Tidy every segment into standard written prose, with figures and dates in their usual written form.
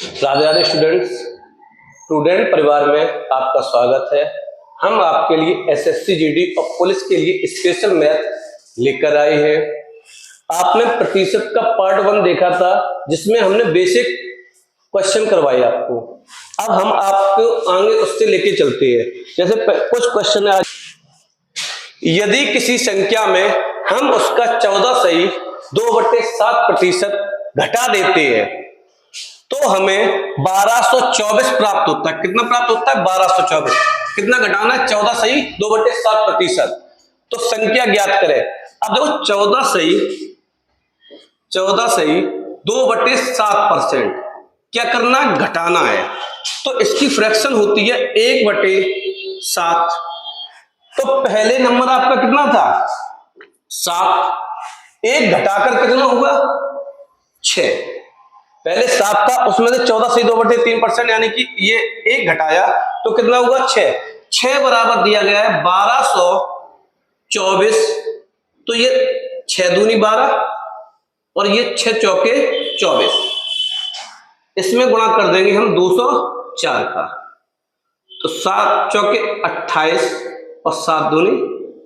Radhe Radhe student परिवार में आपका स्वागत है। हम आपके लिए एसएससी जीडी और पुलिस के लिए स्पेशल मैथ लेकर आए हैं। आपने प्रतिशत का पार्ट 1 देखा था जिसमें हमने बेसिक क्वेश्चन करवाए आपको। अब हम आपको आगे उससे लेके चलते हैं। जैसे कुछ क्वेश्चन है, यदि किसी संख्या में हम उसका 14 सही 2/7% घटा देते हैं तो हमें 1224 प्राप्त होता है। कितना प्राप्त होता है? 1224। कितना घटाना है? 14 सही 2/7%। तो संख्या ज्ञात करें। अब देखो 14 सही 2/7% क्या करना है? घटाना है। तो इसकी फ्रैक्शन होती है 1/7। तो पहले नंबर आपका कितना था? 7। 1 घटाकर कितना होगा? 6। पहले 7 था, उसमें से 14 सही 2/3% यानी कि ये 1 घटाया तो कितना होगा? 6। 6 बराबर दिया गया है 1224। तो ये 6 दूनी 12 और ये 6 चौके 24। इसमें गुणा कर देंगे हम 204 का। तो 7 चौके 28 और 7 दूनी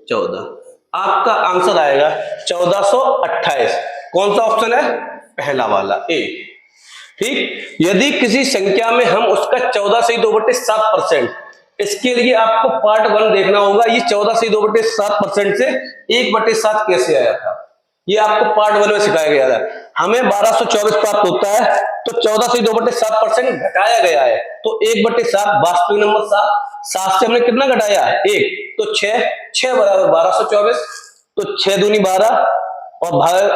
14। आपका आंसर आएगा 1428। कौन सा ऑप्शन है? पहला वाला, ए। ठीक। यदि किसी संख्या में हम उसका 14 सही 2/7%, इसके लिए आपको पार्ट 1 देखना होगा। ये 14 सही 2/7% से 1/7 कैसे आया था, ये आपको पार्ट 1 में सिखाया गया था। हमें 1224 प्राप्त होता है तो 14 सही 2/7% घटाया गया है तो 1/7 वास्तविक नंबर 7 से हमने कितना घटाया? 1। तो 6 बराबर 1224। तो 6 दूनी 12 और भाग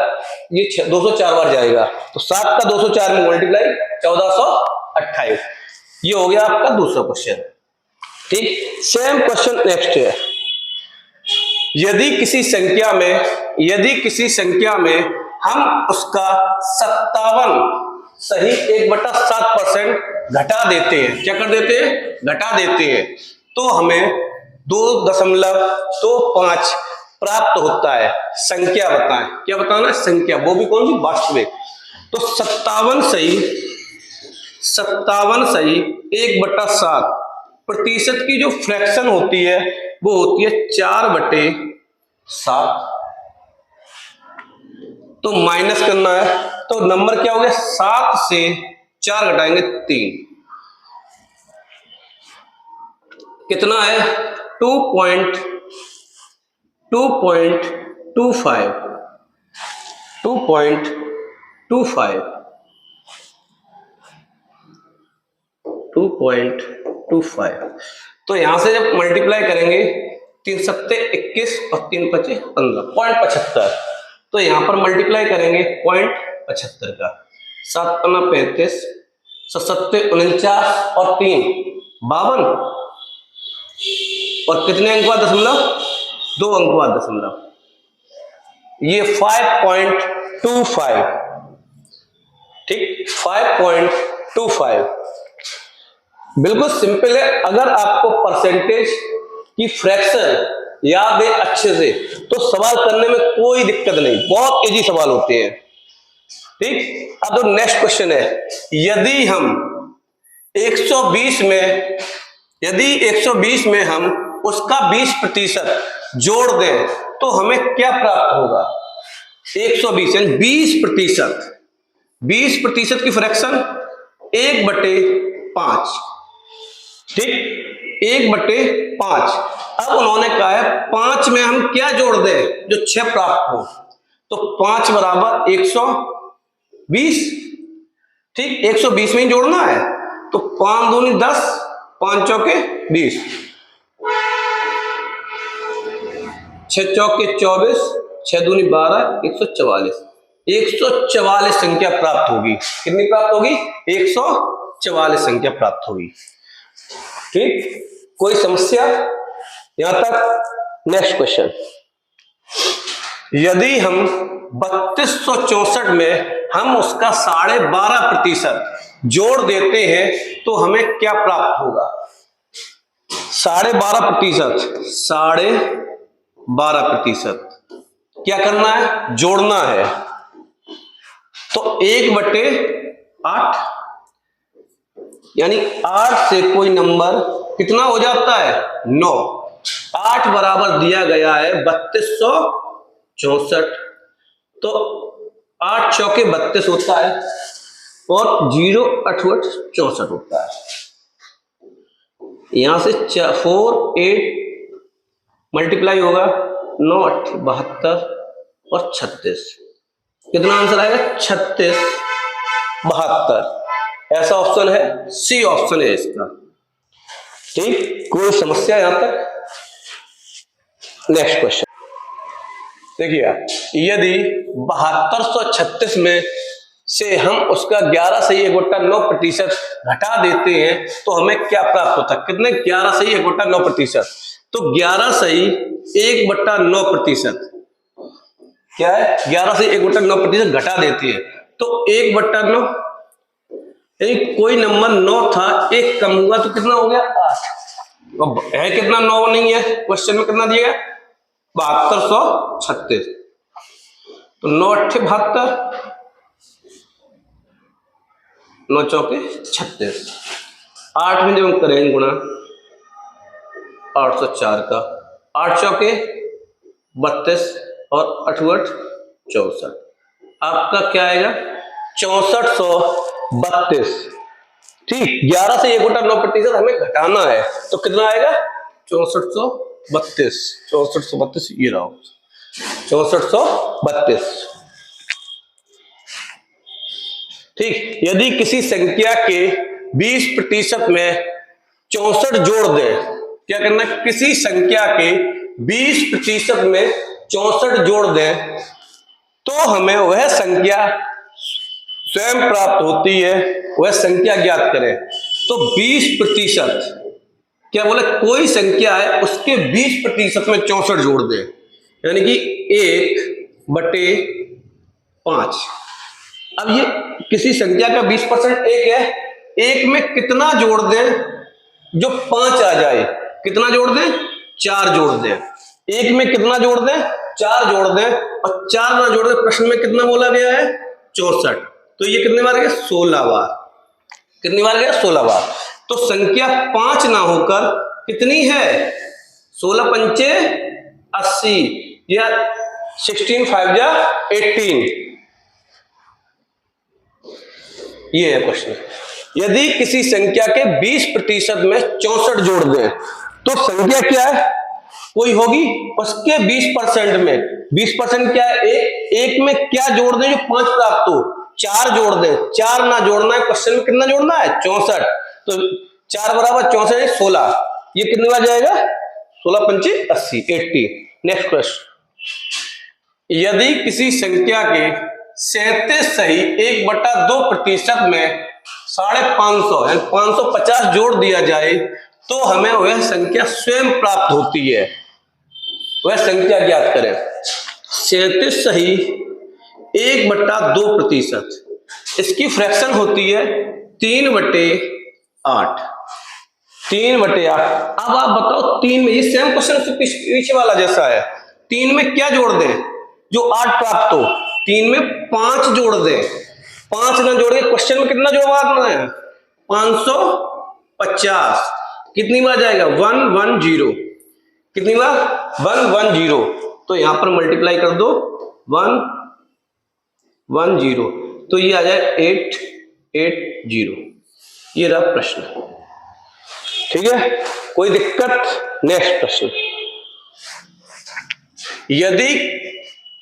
ये 204 बार जाएगा तो 7 का 204 में मल्टीप्लाई 1428। ये हो गया आपका दूसरा क्वेश्चन। ठीक। सेम क्वेश्चन नेक्स्ट है। यदि किसी संख्या में हम उसका 57 सही 1/7% घटा देते हैं। क्या कर देते हैं? घटा देते हैं। तो हमें 2.25 प्राप्त होता है। संख्या बताएं। क्या बताना है? संख्या, वो भी कौन सी? वास्तविक। तो 57 सही 1/7 प्रतिशत की जो फ्रैक्शन होती है वो होती है 4/7। तो माइनस करना है तो नंबर क्या हो गया? 7 से 4 घटाएंगे 3। कितना है? 2.25 2.25। तो यहां से जब मल्टीप्लाई करेंगे 3 सत्ते 21 और 3 पचे 15, 0.75। तो यहां पर मल्टीप्लाई करेंगे 0.75 का। 7 पन्ना 35, 7 49 और 3 52 और कितने अंक बाद दशमलव? 2 अंक बाद दशमलव। ये 5.25। ठीक, 5.25 बिल्कुल सिंपल है। अगर आपको परसेंटेज की फ्रैक्शन याद है अच्छे से तो सवाल करने में कोई दिक्कत नहीं, बहुत इजी सवाल होते हैं। ठीक। अब तो नेक्स्ट क्वेश्चन है, यदि 120 में हम उसका 20% जोड़ दें तो हमें क्या प्राप्त होगा? 120 यानी 20% की फ्रैक्शन 1/5। ठीक, 1/5। अब उन्होंने कहा है 5 में हम क्या जोड़ दें जो 6 प्राप्त हो? तो 5 बराबर 120। ठीक, 120 में ही जोड़ना है तो 5 दूनी 10, 5 चौके 20, 6 चौके 24, 6 दूनी 12, 144। 144 संख्या प्राप्त होगी। कितनी प्राप्त होगी? 144 संख्या प्राप्त होगी। ठीक, कोई समस्या यहां तक? नेक्स्ट क्वेश्चन, यदि हम 3264 में हम उसका 12.5% जोड़ देते हैं तो हमें क्या प्राप्त होगा? 12.5% क्या करना है? जोड़ना है। तो 1/8 यानी 8 से कोई नंबर कितना हो जाता है 9। 8 बराबर दिया गया है 3264, तो 8 चौके 32 होता है और 0 8 64 होता है। यहां से 4 8 मल्टीप्लाई होगा 9 8 72 और 36, कितना आंसर आएगा 36 72। ऐसा ऑप्शन है, सी ऑप्शन है इसका। ठीक, कोई समस्या यहां तक? नेक्स्ट क्वेश्चन देखिए, यदि 7236 में से हम उसका 11 सही 1/9% घटा देते हैं तो हमें क्या प्राप्त होता है? कितने? 11 सही 1/9%। तो 11 सही 1/9% क्या है? 11 से 1/9% घटा देती है तो 1/9, यानी कोई नंबर 9 था, एक कम हुआ तो कितना हो गया 8। अब है कितना? 9 नहीं है, क्वेश्चन में कितना दिया गया 7236, तो 9 8 72, 9 चौके 36, 8 में जब हम करेंगे गुणा 804 का, 8 चौके 32 और 8 64, आपका क्या आएगा 6432। ठीक, 11 से 1/9% हमें घटाना है तो कितना आएगा 6432। 6432 ये रहा 6432। ठीक, यदि किसी संख्या के 20% में 64 जोड़ दें, क्या करना? किसी संख्या के 20% में 64 जोड़ दें तो हमें वह संख्या स्वयं प्राप्त होती है, वह संख्या ज्ञात करें। तो 20% क्या बोले? कोई संख्या है उसके 20% में 64 जोड़ दें, यानी कि 1/5। अब ये किसी संख्या का 20% एक है, एक में कितना जोड़ दें जो 5 आ जाए? कितना जोड़ दें? 4 जोड़ दें। एक में कितना जोड़ दें? 4 जोड़ दें, और 4 ना जोड़ दें, प्रश्न में कितना बोला गया है 64, तो ये कितने बार गया 16 बार। कितनी बार गया 16 बार। तो संख्या 5 ना होकर कितनी है 16 पंचे 80 या 16 5 जा 18। ये है क्वेश्चन। यदि किसी संख्या के 20% में 64 जोड़ दें तो संख्या क्या है? कोई होगी उसके 20% में। 20% क्या है? एक में क्या जोड़ दें जो 5 प्राप्त हो? 4 जोड़ दें। 4 ना जोड़ना है, क्वेश्चन में कितना जोड़ना है 64, तो 4 बराबर 64 16, ये कितने बार जाएगा 16 पंचे 80 80। नेक्स्ट क्वेश्चन, यदि किसी संख्या के 37 सही 1/2% में 550 यानी 550 जोड़ दिया जाए तो हमें वह संख्या स्वयं प्राप्त होती है, वह संख्या ज्ञात करें। 37 सही 1/2%, इसकी फ्रैक्शन होती है 3/8। 3/8। अब आप बताओ 3 में, ये सेम क्वेश्चन पीछे वाला जैसा है, 3 में क्या जोड़ दें जो 8 प्राप्त हो? 3 में 5 जोड़ दें। 5 ना जोड़ के क्वेश्चन में कितना जोड़ना है 550। कितनी बार जाएगा 110। कितनी बार 110, तो यहां पर मल्टीप्लाई कर दो 110, तो ये आ जाए 880। ये रहा प्रश्न। ठीक है, कोई दिक्कत? नेक्स्ट प्रश्न, यदि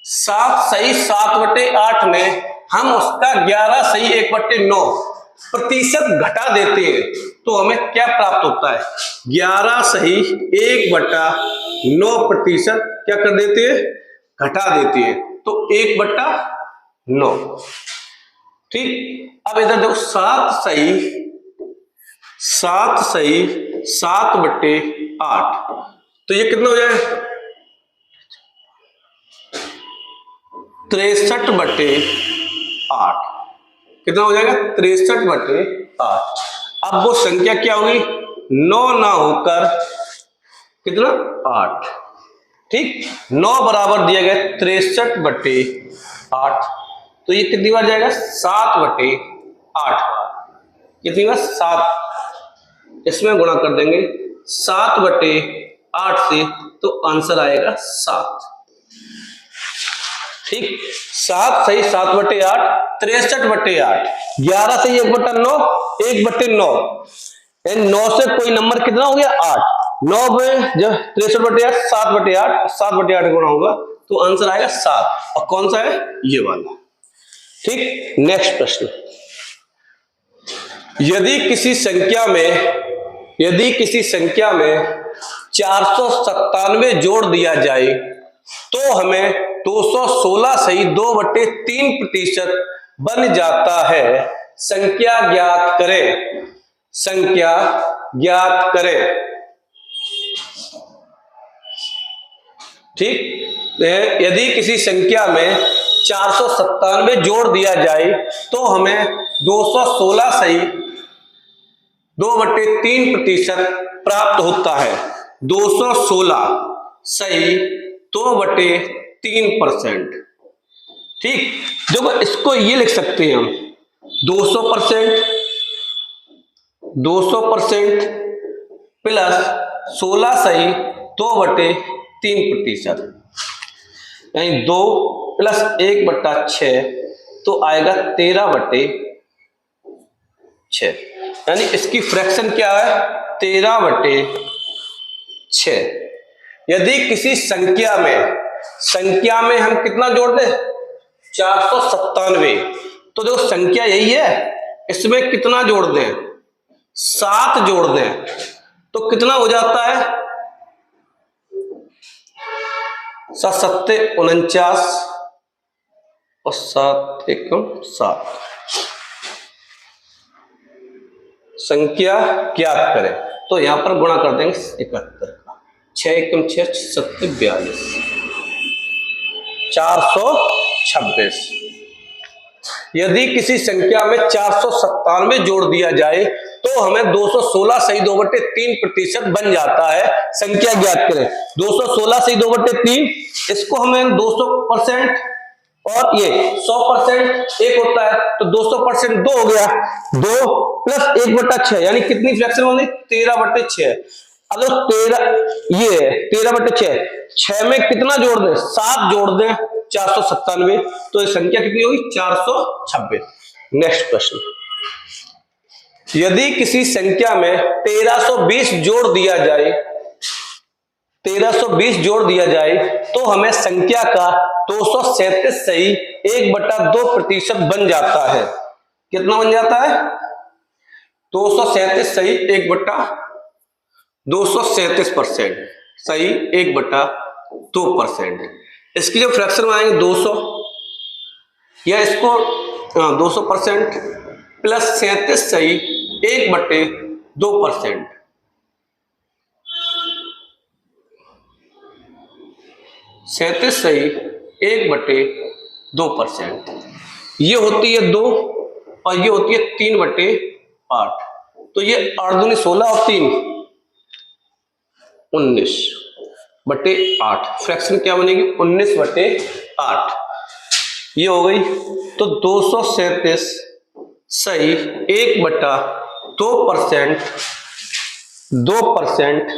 7 सही 7/8 में हम उसका 11 सही 1/9% घटा देते हैं तो हमें क्या प्राप्त होता है? 11 सही 1/9% क्या कर देते हैं? घटा देते हैं, तो 1/9। ठीक, अब इधर देखो 7 सही 7/8, तो ये कितना हो जाए 63/8। कितना हो जाएगा 63/8। अब वो संख्या क्या होगी 9 ना होकर कितना 8। ठीक, 9 बराबर दिया गया 63/8, तो ये कितनी बार जाएगा 7/8 बार। कितनी बार 7 इसमें गुणा कर देंगे 7/8 से, तो आंसर आएगा 7। ठीक, 7 सही 7/8, 63/8, 11 से 1/9, 1/9, 9 से कोई नंबर कितना हो गया 8, 9 में जब 63/8, 7/8, 7/8 गुणा होगा तो आंसर आएगा 7। और कौन सा है, ये वाला। ठीक, नेक्स्ट प्रश्न, यदि किसी संख्या में 497 जोड़ दिया जाए तो हमें 216 सही 2/3% बन जाता है। संख्या ज्ञात करें। संख्या ज्ञात करें। ठीक, यदि किसी संख्या में 497 जोड़ दिया जाए तो हमें 216 सही 2/3% प्राप्त होता है। 216 सही 2/3%। ठीक, देखो इसको ये लिख सकते हैं हम 200% प्लस 16 सही 2/3%, यानी 2 प्लस 1/6 तो आएगा 13/6, यानी इसकी फ्रैक्शन क्या है 13/6। यदि किसी संख्या में हम कितना जोड़ दें 497, तो देखो संख्या यही है, इसमें कितना जोड़ दें 7 जोड़ दें तो कितना हो जाता है 7 49 और 7 1 7। संख्या ज्ञात करें तो यहां पर गुणा कर देंगे 71 का, 6 1 6 7 42, 426। यदि किसी संख्या में 497 जोड़ दिया जाए तो हमें 216 सही 2/3% बन जाता है। संख्या ज्ञात करें। 216 सही 2/3, इसको हमें 200% और ये 100% एक होता है तो 200% 2 हो गया, 2 प्लस 1/6 यानी कितनी फ्रैक्शन होगी 13/6। अगर 13/6, 6 में कितना जोड़ दें 7 जोड़ दें 497, तो ये संख्या कितनी होगी 426। नेक्स्ट प्रश्न, यदि किसी संख्या में 1320 जोड़ दिया जाए तो हमें संख्या का 237 सही 1/2% बन जाता है। कितना बन जाता है 237 सही 237% सही 1/2%। इसकी जो फ्रैक्शन बनाएंगे 200, या इसको 200% प्लस 37 सही 1/2%। 37 सही 1/2%। ये होती है 2 और ये होती है 3/8, तो ये 8 दूनी 16 और 3 19/8। फ्रैक्शन क्या बनेगी 19/8। ये हो गई, तो 237 सही 1/2%, 2%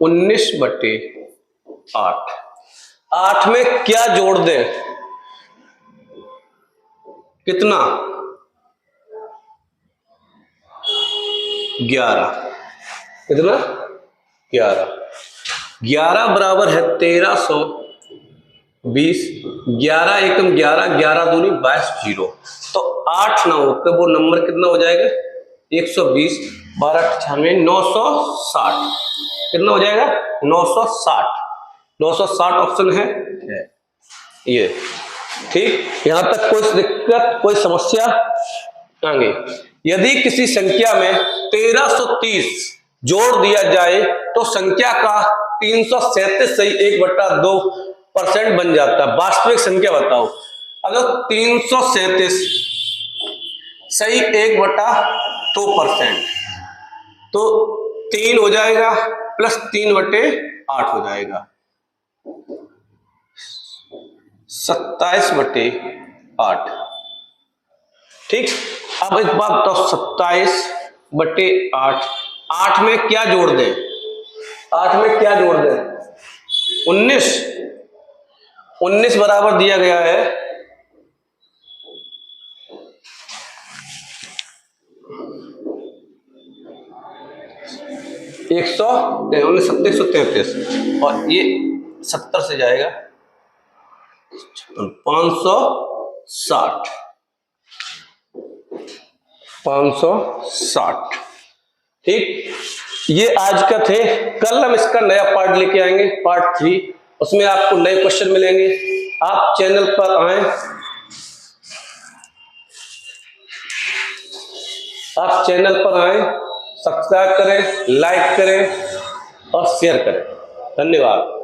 19/8। 8 में क्या जोड़ दें कितना 11, कितना 11 बराबर है 1320, 11 एकम 11, 11 दूनी 22 0, तो 8 ना होकर वो नंबर कितना हो जाएगा 120, 12 98 960, कितना हो जाएगा 960 ऑप्शन है ये। ठीक, यहां तक कोई दिक्कत कोई समस्या आगे। यदि किसी संख्या में 1330 जोड़ दिया जाए तो संख्या का 337 सही 1/2% बन जाता है। वास्तविक संख्या बताओ। अगर 337 सही 1/2%, तो 3 हो जाएगा प्लस 3/8 हो जाएगा, 27/8। ठीक, अब एक बात बताओ, 27/8, 8 में क्या जोड़ दें? 8 में क्या जोड़ दें? 19। 19 बराबर दिया गया है 133 और ये 70 से जाएगा 560। 560। ठीक, ये आज का थे। कल हम इसका नया पार्ट लेके आएंगे, पार्ट 3। उसमें आपको नए क्वेश्चन मिलेंगे। आप चैनल पर आए, सब्सक्राइब करें, लाइक करें और शेयर करें। धन्यवाद।